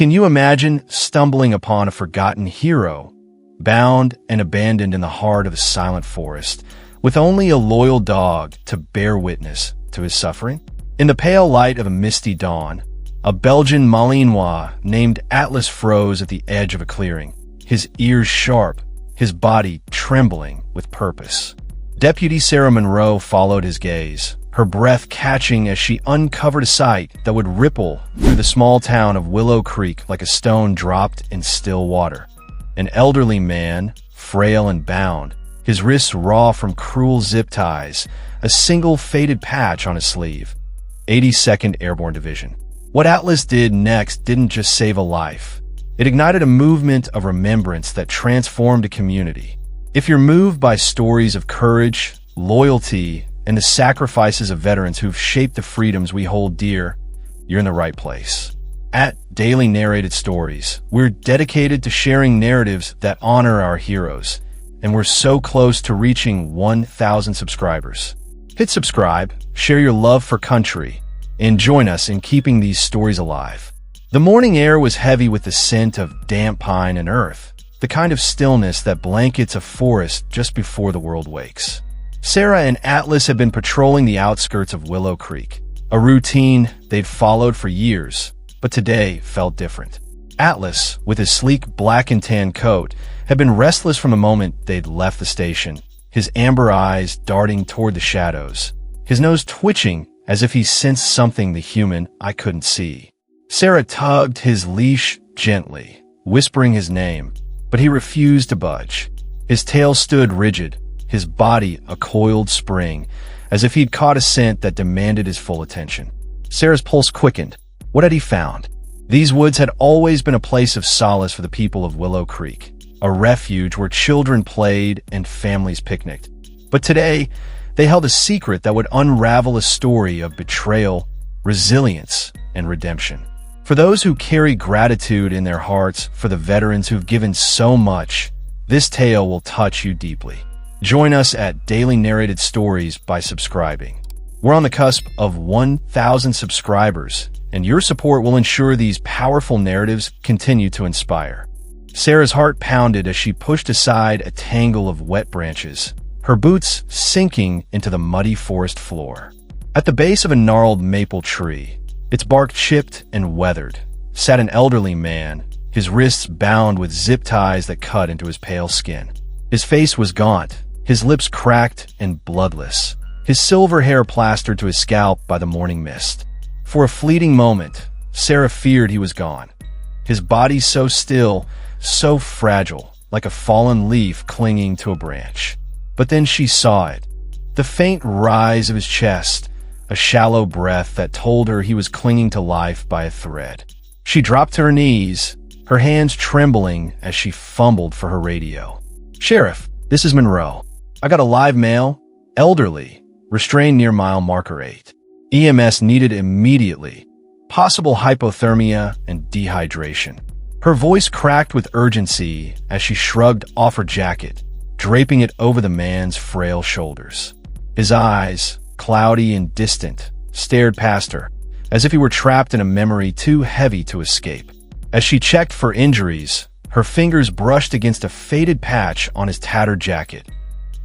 Can you imagine stumbling upon a forgotten hero, bound and abandoned in the heart of a silent forest, with only a loyal dog to bear witness to his suffering? In the pale light of a misty dawn, a Belgian Malinois named Atlas froze at the edge of a clearing, his ears sharp, his body trembling with purpose. Deputy Sarah Monroe followed his gaze, her breath catching as she uncovered a sight that would ripple through the small town of Willow Creek like a stone dropped in still water. An elderly man, frail and bound, his wrists raw from cruel zip ties, a single faded patch on his sleeve. 82nd Airborne Division. What Atlas did next didn't just save a life. It ignited a movement of remembrance that transformed a community. If you're moved by stories of courage, loyalty, and the sacrifices of veterans who've shaped the freedoms we hold dear, you're in the right place. At Daily Narrated Stories, we're dedicated to sharing narratives that honor our heroes, and we're so close to reaching 1,000 subscribers. Hit subscribe, share your love for country, and join us in keeping these stories alive. The morning air was heavy with the scent of damp pine and earth, the kind of stillness that blankets a forest just before the world wakes. Sarah and Atlas had been patrolling the outskirts of Willow Creek, a routine they'd followed for years, but today felt different. Atlas, with his sleek black and tan coat, had been restless from the moment they'd left the station, his amber eyes darting toward the shadows, his nose twitching as if he sensed something the human eye couldn't see. Sarah tugged his leash gently, whispering his name, but he refused to budge. His tail stood rigid, his body a coiled spring, as if he'd caught a scent that demanded his full attention. Sarah's pulse quickened. What had he found? These woods had always been a place of solace for the people of Willow Creek, a refuge where children played and families picnicked. But today, they held a secret that would unravel a story of betrayal, resilience, and redemption. For those who carry gratitude in their hearts for the veterans who've given so much, this tale will touch you deeply. Join us at Daily Narrated Stories by subscribing. We're on the cusp of 1,000 subscribers, and your support will ensure these powerful narratives continue to inspire. Sarah's heart pounded as she pushed aside a tangle of wet branches, her boots sinking into the muddy forest floor. At the base of a gnarled maple tree, its bark chipped and weathered, sat an elderly man, his wrists bound with zip ties that cut into his pale skin. His face was gaunt, his lips cracked and bloodless, his silver hair plastered to his scalp by the morning mist. For a fleeting moment, Sarah feared he was gone. His body so still, so fragile, like a fallen leaf clinging to a branch. But then she saw it. The faint rise of his chest, a shallow breath that told her he was clinging to life by a thread. She dropped to her knees, her hands trembling as she fumbled for her radio. "Sheriff, this is Monroe. I got a live male, elderly, restrained near mile marker 8. EMS needed immediately. Possible hypothermia and dehydration." Her voice cracked with urgency as she shrugged off her jacket, draping it over the man's frail shoulders. His eyes, cloudy and distant, stared past her, as if he were trapped in a memory too heavy to escape. As she checked for injuries, her fingers brushed against a faded patch on his tattered jacket.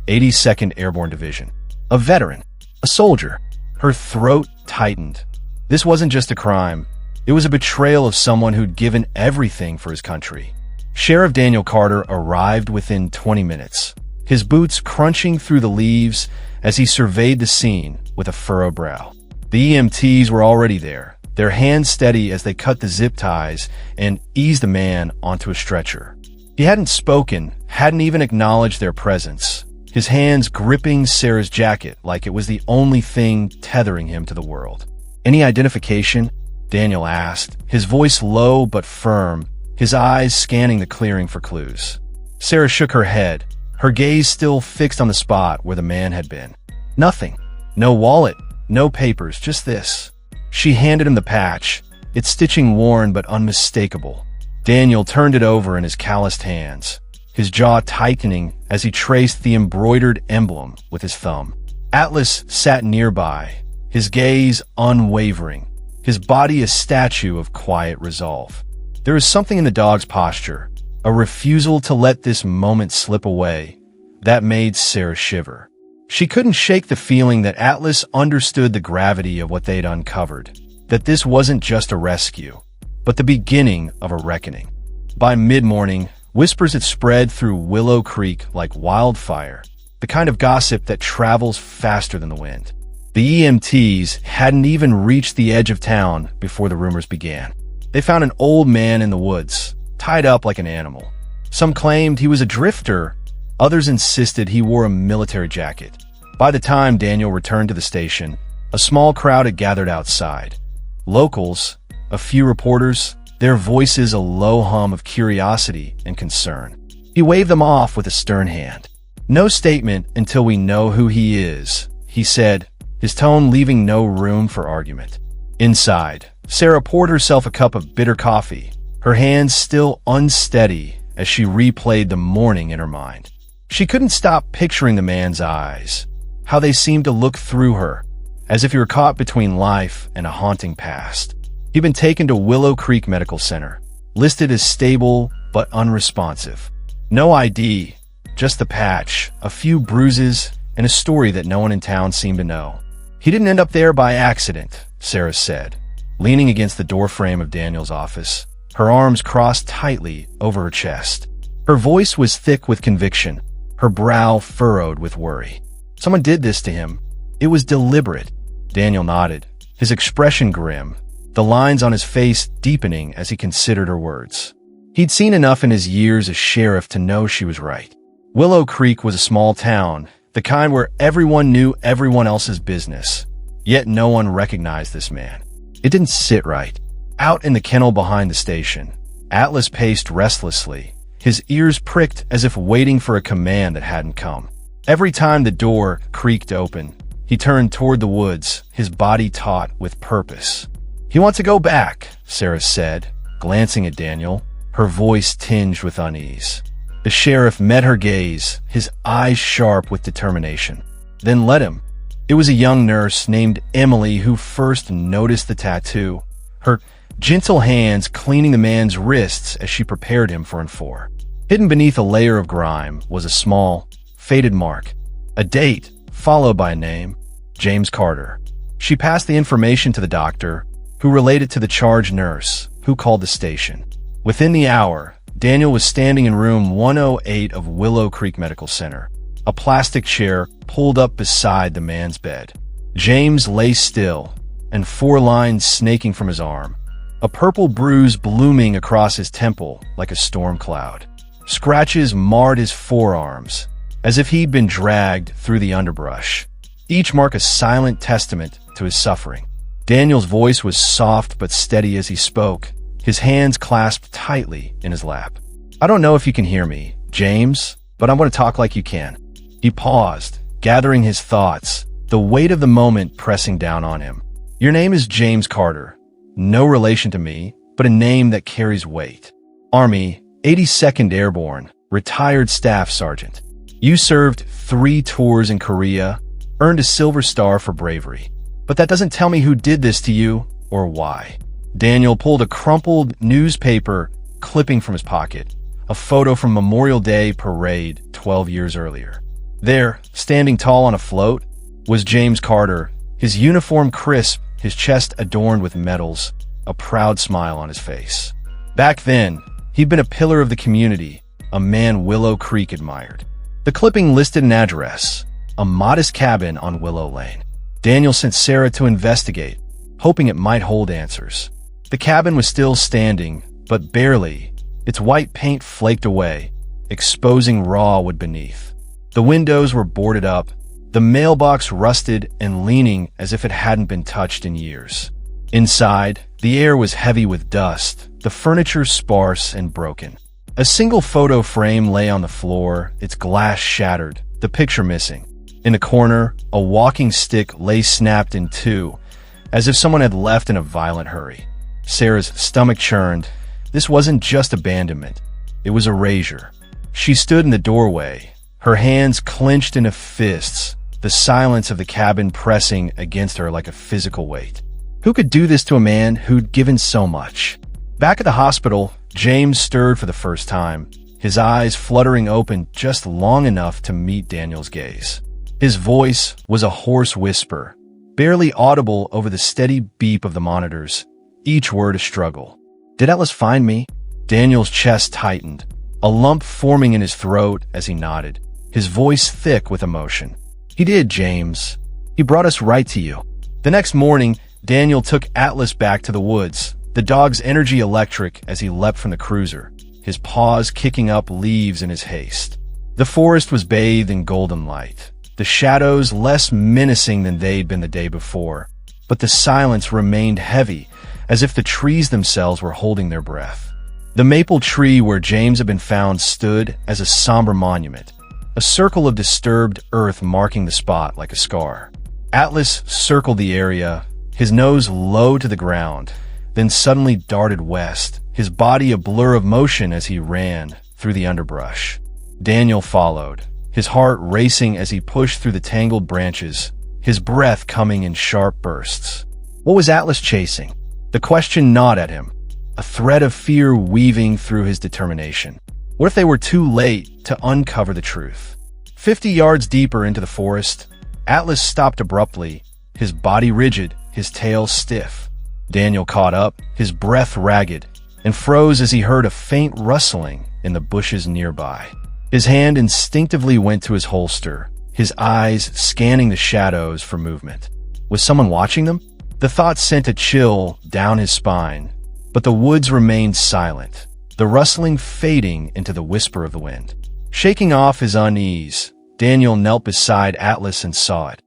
82nd Airborne Division. A veteran. A soldier. Her throat tightened. This wasn't just a crime. It was a betrayal of someone who'd given everything for his country. Sheriff Daniel Carter arrived within 20 minutes, his boots crunching through the leaves as he surveyed the scene with a furrowed brow. The EMTs were already there, their hands steady as they cut the zip ties and eased the man onto a stretcher. He hadn't spoken, hadn't even acknowledged their presence, his hands gripping Sarah's jacket like it was the only thing tethering him to the world. "Any identification?" Daniel asked, his voice low but firm, his eyes scanning the clearing for clues. Sarah shook her head, her gaze still fixed on the spot where the man had been. "Nothing. No wallet, no papers, just this." She handed him the patch, its stitching worn but unmistakable. Daniel turned it over in his calloused hands, his jaw tightening as he traced the embroidered emblem with his thumb. Atlas sat nearby, his gaze unwavering, his body a statue of quiet resolve. There was something in the dog's posture, a refusal to let this moment slip away, that made Sarah shiver. She couldn't shake the feeling that Atlas understood the gravity of what they'd uncovered, that this wasn't just a rescue, but the beginning of a reckoning. By mid-morning, whispers had spread through Willow Creek like wildfire, the kind of gossip that travels faster than the wind. The EMTs hadn't even reached the edge of town before the rumors began. They found an old man in the woods, tied up like an animal. Some claimed he was a drifter, others insisted he wore a military jacket. By the time Daniel returned to the station, a small crowd had gathered outside. Locals, a few reporters, their voices a low hum of curiosity and concern. He waved them off with a stern hand. "No statement until we know who he is," he said, his tone leaving no room for argument. Inside, Sarah poured herself a cup of bitter coffee, her hands still unsteady as she replayed the morning in her mind. She couldn't stop picturing the man's eyes, how they seemed to look through her, as if he were caught between life and a haunting past. He'd been taken to Willow Creek Medical Center, listed as stable but unresponsive. No ID, just the patch, a few bruises, and a story that no one in town seemed to know. He didn't end up there by accident, Sarah said, leaning against the doorframe of Daniel's office, her arms crossed tightly over her chest. Her voice was thick with conviction, her brow furrowed with worry. Someone did this to him. It was deliberate. Daniel nodded, his expression grim, the lines on his face deepening as he considered her words. He'd seen enough in his years as sheriff to know she was right. Willow Creek was a small town, the kind where everyone knew everyone else's business. Yet no one recognized this man. It didn't sit right. Out in the kennel behind the station, Atlas paced restlessly, his ears pricked as if waiting for a command that hadn't come. Every time the door creaked open, he turned toward the woods, his body taut with purpose. "He wants to go back," Sarah said, glancing at Daniel, her voice tinged with unease. The sheriff met her gaze, his eyes sharp with determination. "Then let him." It was a young nurse named Emily who first noticed the tattoo, her gentle hands cleaning the man's wrists as she prepared him for N4. Hidden beneath a layer of grime was a small, faded mark, a date followed by a name, James Carter. She passed the information to the doctor, who relayed it to the charge nurse, who called the station. Within the hour, Daniel was standing in room 108 of Willow Creek Medical Center, a plastic chair pulled up beside the man's bed. James lay still, and 4 lines snaking from his arm, a purple bruise blooming across his temple like a storm cloud. Scratches marred his forearms, as if he'd been dragged through the underbrush, each mark a silent testament to his suffering. Daniel's voice was soft but steady as he spoke, his hands clasped tightly in his lap. "I don't know if you can hear me, James, but I'm going to talk like you can." He paused, gathering his thoughts, the weight of the moment pressing down on him. "Your name is James Carter. No relation to me, but a name that carries weight. Army, 82nd Airborne, retired staff sergeant. You served 3 tours in Korea, earned a Silver Star for bravery. But that doesn't tell me who did this to you or why." Daniel pulled a crumpled newspaper clipping from his pocket, a photo from Memorial Day parade 12 years earlier. There, standing tall on a float, was James Carter, his uniform crisp, his chest adorned with medals, a proud smile on his face. Back then, he'd been a pillar of the community, a man Willow Creek admired. The clipping listed an address, a modest cabin on Willow Lane. Daniel sent Sarah to investigate, hoping it might hold answers. The cabin was still standing, but barely, its white paint flaked away, exposing raw wood beneath. The windows were boarded up, the mailbox rusted and leaning as if it hadn't been touched in years. Inside, the air was heavy with dust, the furniture sparse and broken. A single photo frame lay on the floor, its glass shattered, the picture missing. In the corner, a walking stick lay snapped in 2, as if someone had left in a violent hurry. Sarah's stomach churned. This wasn't just abandonment. It was erasure. She stood in the doorway, her hands clenched into fists, the silence of the cabin pressing against her like a physical weight. Who could do this to a man who'd given so much? Back at the hospital, James stirred for the first time, his eyes fluttering open just long enough to meet Daniel's gaze. His voice was a hoarse whisper, barely audible over the steady beep of the monitors, each word a struggle. "Did Atlas find me?" Daniel's chest tightened, a lump forming in his throat as he nodded, his voice thick with emotion. "He did, James. He brought us right to you." The next morning, Daniel took Atlas back to the woods, the dog's energy electric as he leapt from the cruiser, his paws kicking up leaves in his haste. The forest was bathed in golden light, the shadows less menacing than they'd been the day before, but the silence remained heavy, as if the trees themselves were holding their breath. The maple tree where James had been found stood as a somber monument, a circle of disturbed earth marking the spot like a scar. Atlas circled the area, his nose low to the ground, then suddenly darted west, his body a blur of motion as he ran through the underbrush. Daniel followed, his heart racing as he pushed through the tangled branches, his breath coming in sharp bursts. What was Atlas chasing? The question gnawed at him, a thread of fear weaving through his determination. What if they were too late to uncover the truth? 50 yards deeper into the forest, Atlas stopped abruptly, his body rigid, his tail stiff. Daniel caught up, his breath ragged, and froze as he heard a faint rustling in the bushes nearby. His hand instinctively went to his holster, his eyes scanning the shadows for movement. Was someone watching them? The thought sent a chill down his spine, but the woods remained silent, the rustling fading into the whisper of the wind. Shaking off his unease, Daniel knelt beside Atlas and saw it.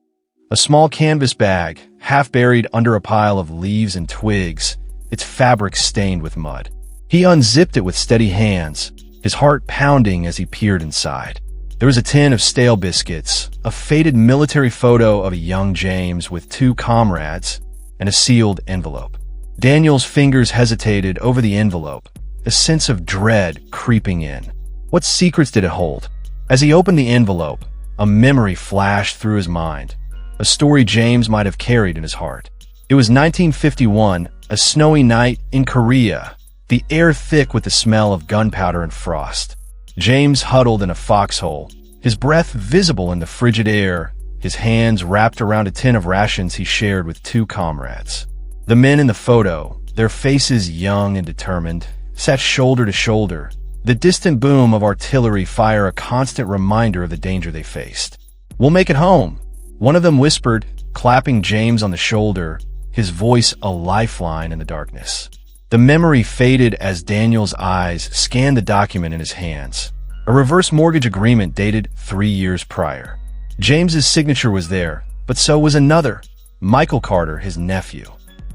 A small canvas bag, half buried under a pile of leaves and twigs, its fabric stained with mud. He unzipped it with steady hands, his heart pounding as he peered inside. There was a tin of stale biscuits, a faded military photo of a young James with 2 comrades, and a sealed envelope. Daniel's fingers hesitated over the envelope, a sense of dread creeping in. What secrets did it hold? As he opened the envelope, a memory flashed through his mind, a story James might have carried in his heart. It was 1951, a snowy night in Korea, the air thick with the smell of gunpowder and frost. James huddled in a foxhole, his breath visible in the frigid air, his hands wrapped around a tin of rations he shared with 2 comrades. The men in the photo, their faces young and determined, sat shoulder to shoulder, the distant boom of artillery fire a constant reminder of the danger they faced. "We'll make it home," one of them whispered, clapping James on the shoulder, his voice a lifeline in the darkness. The memory faded as Daniel's eyes scanned the document in his hands, a reverse mortgage agreement dated 3 years prior. James's signature was there, but so was another, Michael Carter, his nephew.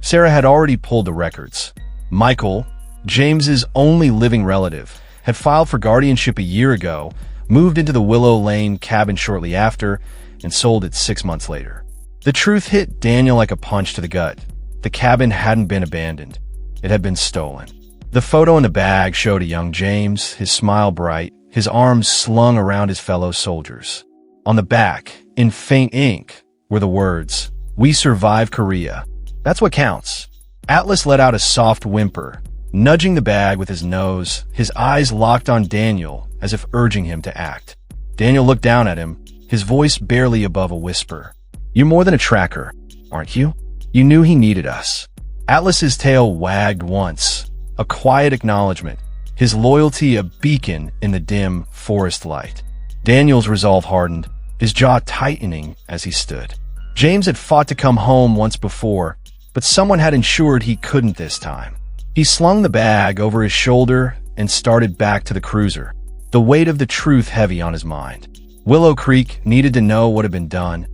Sarah had already pulled the records. Michael, James's only living relative, had filed for guardianship a year ago, moved into the Willow Lane cabin shortly after, and sold it 6 months later. The truth hit Daniel like a punch to the gut. The cabin hadn't been abandoned. It had been stolen. The photo in the bag showed a young James, his smile bright, his arms slung around his fellow soldiers. On the back, in faint ink, were the words, "We survived Korea. That's what counts." Atlas let out a soft whimper, nudging the bag with his nose, his eyes locked on Daniel as if urging him to act. Daniel looked down at him, his voice barely above a whisper. "You're more than a tracker, aren't you? You knew he needed us." Atlas's tail wagged once, a quiet acknowledgement, his loyalty a beacon in the dim forest light. Daniel's resolve hardened, his jaw tightening as he stood. James had fought to come home once before, but someone had ensured he couldn't this time. He slung the bag over his shoulder and started back to the cruiser, the weight of the truth heavy on his mind. Willow Creek needed to know what had been done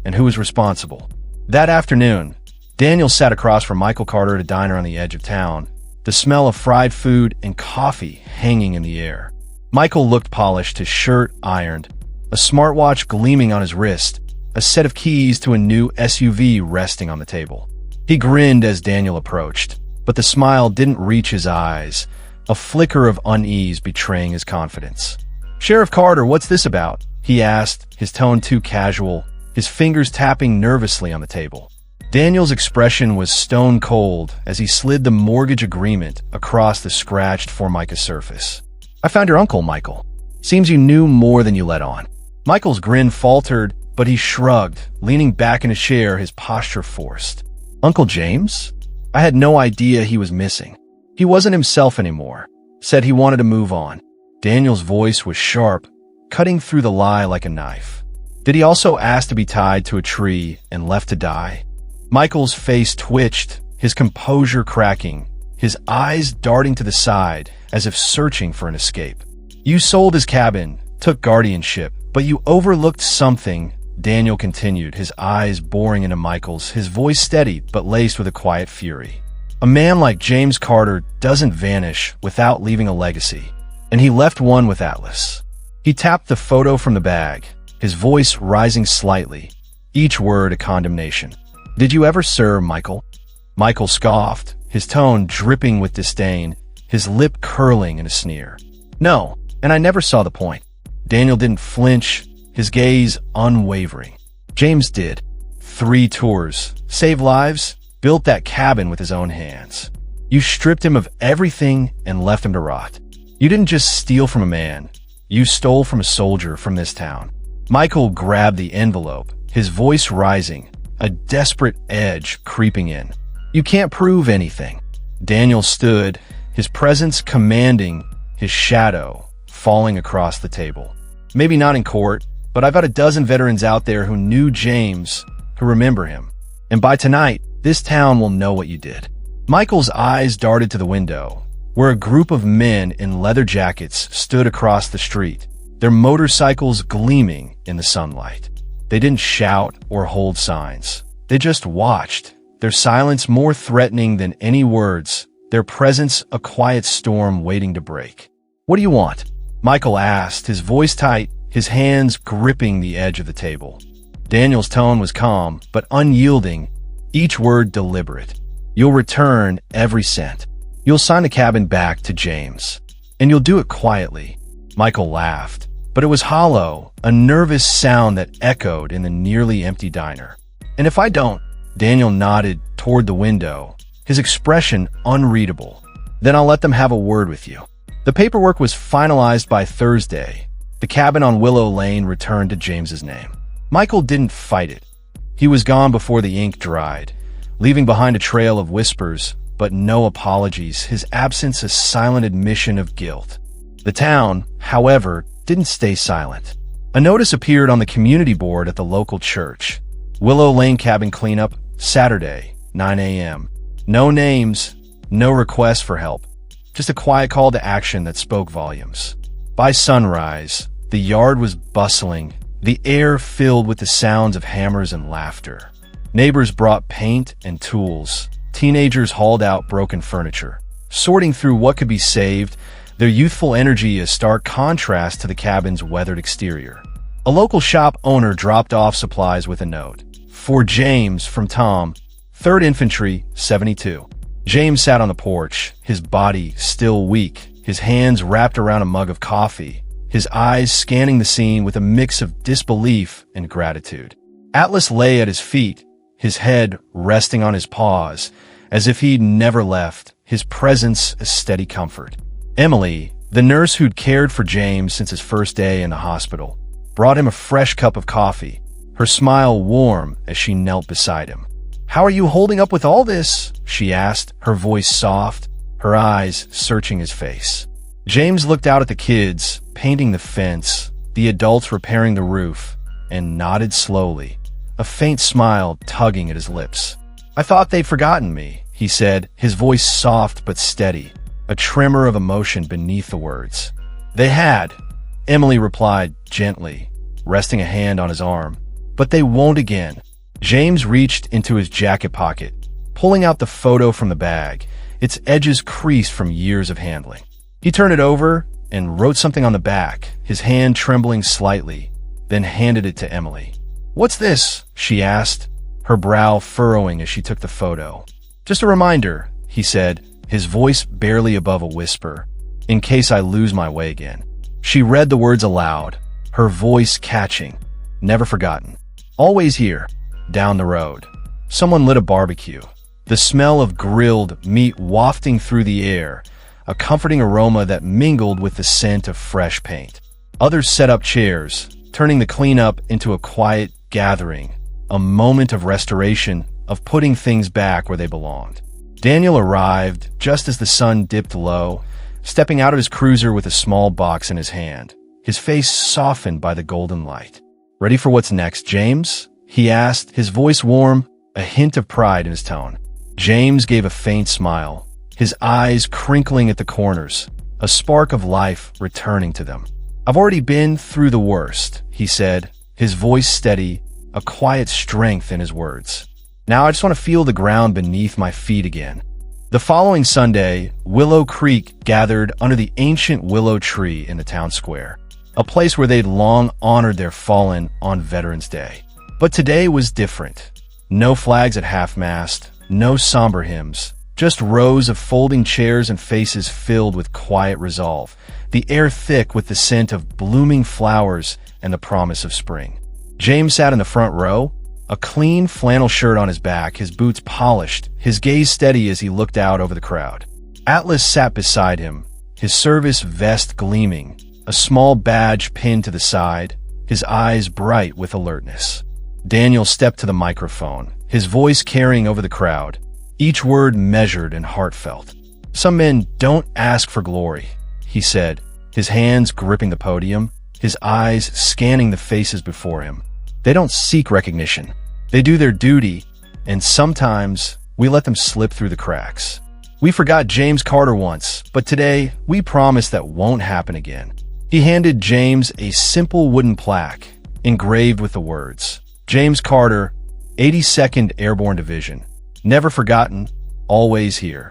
and who was responsible. That afternoon, Daniel sat across from Michael Carter at a diner on the edge of town, the smell of fried food and coffee hanging in the air. Michael looked polished, his shirt ironed, a smartwatch gleaming on his wrist, a set of keys to a new SUV resting on the table. He grinned as Daniel approached, but the smile didn't reach his eyes, a flicker of unease betraying his confidence. "Sheriff Carter, what's this about?" he asked, his tone too casual, his fingers tapping nervously on the table. Daniel's expression was stone cold as he slid the mortgage agreement across the scratched Formica surface. "I found your uncle, Michael. Seems you knew more than you let on." Michael's grin faltered, but he shrugged, leaning back in a chair, his posture forced. "Uncle James? I had no idea he was missing. He wasn't himself anymore. Said he wanted to move on." Daniel's voice was sharp, cutting through the lie like a knife. "Did he also ask to be tied to a tree and left to die?" Michael's face twitched, his composure cracking, his eyes darting to the side as if searching for an escape. "You sold his cabin, took guardianship, but you overlooked something," Daniel continued, his eyes boring into Michael's, his voice steady but laced with a quiet fury. "A man like James Carter doesn't vanish without leaving a legacy, and he left one with Atlas." He tapped the photo from the bag, his voice rising slightly, each word a condemnation. "Did you ever, sir, Michael?" Michael scoffed, his tone dripping with disdain, his lip curling in a sneer. "No, and I never saw the point." Daniel didn't flinch, his gaze unwavering. "James did. 3 tours, saved lives, built that cabin with his own hands. You stripped him of everything and left him to rot. You didn't just steal from a man. You stole from a soldier from this town." Michael grabbed the envelope, his voice rising, a desperate edge creeping in. "You can't prove anything." Daniel stood, his presence commanding, his shadow falling across the table. "Maybe not in court, but I've got a dozen veterans out there who knew James, who remember him. And by tonight, this town will know what you did." Michael's eyes darted to the window, where a group of men in leather jackets stood across the street, their motorcycles gleaming in the sunlight. They didn't shout or hold signs. They just watched, their silence more threatening than any words, their presence a quiet storm waiting to break. "What do you want?" Michael asked, his voice tight, his hands gripping the edge of the table. Daniel's tone was calm, but unyielding, each word deliberate. "You'll return every cent. You'll sign the cabin back to James. And you'll do it quietly." Michael laughed, but it was hollow, a nervous sound that echoed in the nearly empty diner. "And if I don't?" Daniel nodded toward the window, his expression unreadable. "Then I'll let them have a word with you." The paperwork was finalized by Thursday. The cabin on Willow Lane returned to James's name. Michael didn't fight it. He was gone before the ink dried, leaving behind a trail of whispers, but no apologies, his absence a silent admission of guilt. The town, however, didn't stay silent. A notice appeared on the community board at the local church. "Willow Lane cabin cleanup, Saturday, 9 a.m. No names, no requests for help. Just a quiet call to action that spoke volumes." By sunrise, the yard was bustling, the air filled with the sounds of hammers and laughter. Neighbors brought paint and tools. Teenagers hauled out broken furniture, sorting through what could be saved, their youthful energy a stark contrast to the cabin's weathered exterior. A local shop owner dropped off supplies with a note. "For James, from Tom, 3rd Infantry, 72. James sat on the porch, his body still weak, his hands wrapped around a mug of coffee, his eyes scanning the scene with a mix of disbelief and gratitude. Atlas lay at his feet, his head resting on his paws, as if he'd never left, his presence a steady comfort. Emily, the nurse who'd cared for James since his first day in the hospital, brought him a fresh cup of coffee, her smile warm as she knelt beside him. "How are you holding up with all this?" she asked, her voice soft, her eyes searching his face. James looked out at the kids, painting the fence, the adults repairing the roof, and nodded slowly, a faint smile tugging at his lips. "I thought they'd forgotten me," he said, his voice soft but steady, a tremor of emotion beneath the words. "They had," Emily replied gently, resting a hand on his arm. "But they won't again." James reached into his jacket pocket, pulling out the photo from the bag, its edges creased from years of handling. He turned it over and wrote something on the back, his hand trembling slightly, then handed it to Emily. "What's this?" she asked, her brow furrowing as she took the photo. "Just a reminder," he said, his voice barely above a whisper, "in case I lose my way again." She read the words aloud, her voice catching, "Never forgotten. Always here. Down the road. someone lit a barbecue. The smell of grilled meat wafting through the air, a comforting aroma that mingled with the scent of fresh paint. Others set up chairs, turning the cleanup into a quiet gathering, a moment of restoration, of putting things back where they belonged. Daniel arrived just as the sun dipped low, stepping out of his cruiser with a small box in his hand, his face softened by the golden light. "Ready for what's next, James?" he asked, his voice warm, a hint of pride in his tone. James gave a faint smile, his eyes crinkling at the corners, a spark of life returning to them. "I've already been through the worst," he said, his voice steady, a quiet strength in his words. "Now I just want to feel the ground beneath my feet again." The following Sunday, Willow Creek gathered under the ancient willow tree in the town square, a place where they'd long honored their fallen on Veterans Day. But today was different. No flags at half-mast, no somber hymns, just rows of folding chairs and faces filled with quiet resolve, the air thick with the scent of blooming flowers and the promise of spring. James sat in the front row, a clean flannel shirt on his back, his boots polished, his gaze steady as he looked out over the crowd. Atlas sat beside him, his service vest gleaming, a small badge pinned to the side, his eyes bright with alertness. Daniel stepped to the microphone, his voice carrying over the crowd, each word measured and heartfelt. "Some men don't ask for glory," he said, his hands gripping the podium, his eyes scanning the faces before him. "They don't seek recognition. They do their duty, and sometimes we let them slip through the cracks. We forgot James Carter once, but today we promise that won't happen again." He handed James a simple wooden plaque, engraved with the words, "James Carter, 82nd Airborne Division. Never forgotten, always here."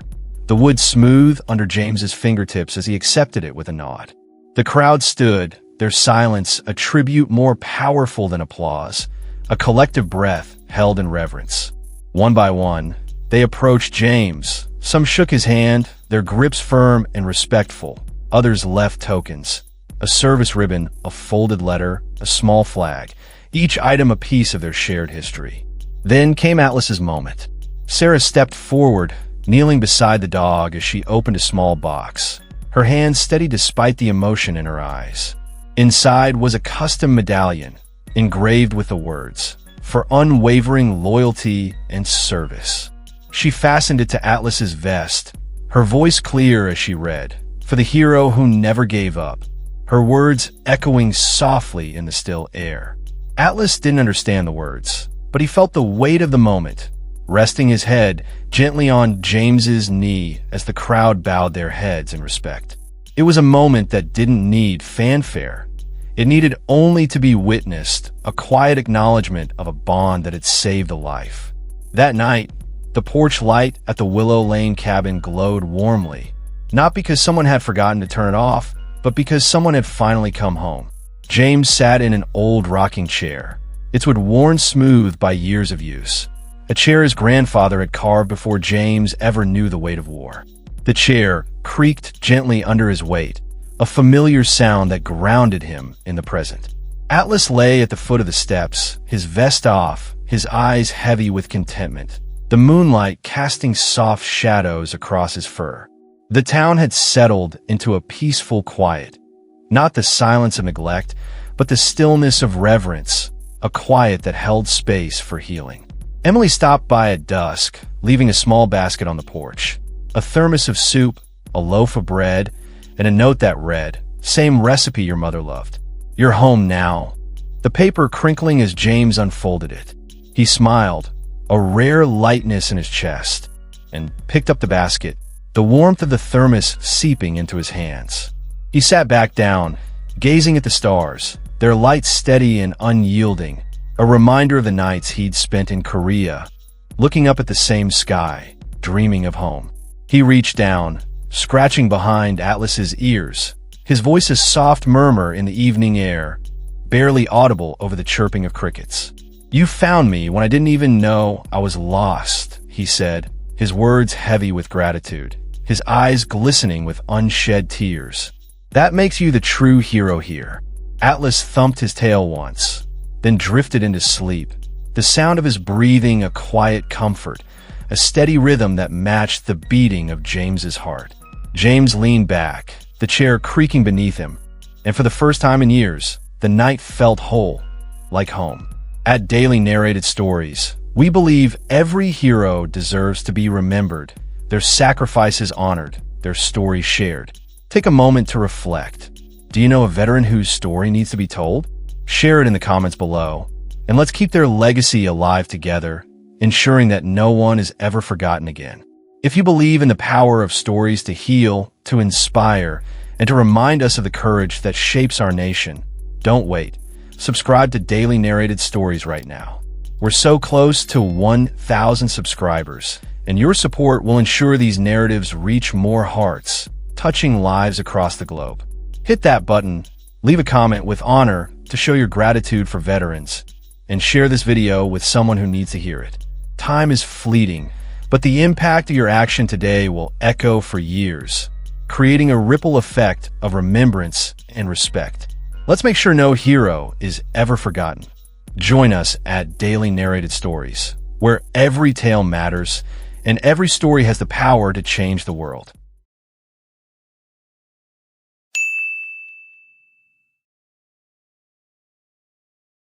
The wood smoothed under James's fingertips as he accepted it with a nod. The crowd stood, their silence a tribute more powerful than applause, a collective breath held in reverence. One by one, they approached James. Some shook his hand, their grips firm and respectful. Others left tokens, a service ribbon, a folded letter, a small flag, each item a piece of their shared history. Then came Atlas's moment. Sarah stepped forward, kneeling beside the dog as she opened a small box, her hands steady despite the emotion in her eyes. Inside was a custom medallion, engraved with the words, "For unwavering loyalty and service." She fastened it to Atlas's vest, her voice clear as she read, "For the hero who never gave up," her words echoing softly in the still air. Atlas didn't understand the words, but he felt the weight of the moment, resting his head gently on James's knee as the crowd bowed their heads in respect. It was a moment that didn't need fanfare. It needed only to be witnessed, a quiet acknowledgement of a bond that had saved a life. That night, the porch light at the Willow Lane cabin glowed warmly, not because someone had forgotten to turn it off, but because someone had finally come home. James sat in an old rocking chair, its wood worn smooth by years of use, a chair his grandfather had carved before James ever knew the weight of war. The chair creaked gently under his weight, a familiar sound that grounded him in the present. Atlas lay at the foot of the steps, his vest off, his eyes heavy with contentment, the moonlight casting soft shadows across his fur. The town had settled into a peaceful quiet, not the silence of neglect, but the stillness of reverence, a quiet that held space for healing. Emily stopped by at dusk, leaving a small basket on the porch, a thermos of soup, a loaf of bread, and a note that read, "Same recipe your mother loved. You're home now." The paper crinkling as James unfolded it. He smiled, a rare lightness in his chest, and picked up the basket, the warmth of the thermos seeping into his hands. He sat back down, gazing at the stars, their light steady and unyielding, a reminder of the nights he'd spent in Korea, looking up at the same sky, dreaming of home. He reached down, scratching behind Atlas's ears, his voice a soft murmur in the evening air, barely audible over the chirping of crickets. "You found me when I didn't even know I was lost," he said, his words heavy with gratitude, his eyes glistening with unshed tears. "That makes you the true hero here." Atlas thumped his tail once, then drifted into sleep, the sound of his breathing a quiet comfort, a steady rhythm that matched the beating of James's heart. James leaned back, the chair creaking beneath him, and for the first time in years, the night felt whole, like home. At Daily Narrated Stories, we believe every hero deserves to be remembered, their sacrifices honored, their stories shared. Take a moment to reflect. Do you know a veteran whose story needs to be told? Share it in the comments below, and let's keep their legacy alive together, ensuring that no one is ever forgotten again. If you believe in the power of stories to heal, to inspire, and to remind us of the courage that shapes our nation, don't wait. Subscribe to Daily Narrated Stories right now. We're so close to 1,000 subscribers, and your support will ensure these narratives reach more hearts, touching lives across the globe. Hit that button, leave a comment with honor to show your gratitude for veterans, and share this video with someone who needs to hear it. Time is fleeting, but the impact of your action today will echo for years, creating a ripple effect of remembrance and respect. Let's make sure no hero is ever forgotten. Join us at Daily Narrated Stories, where every tale matters and every story has the power to change the world.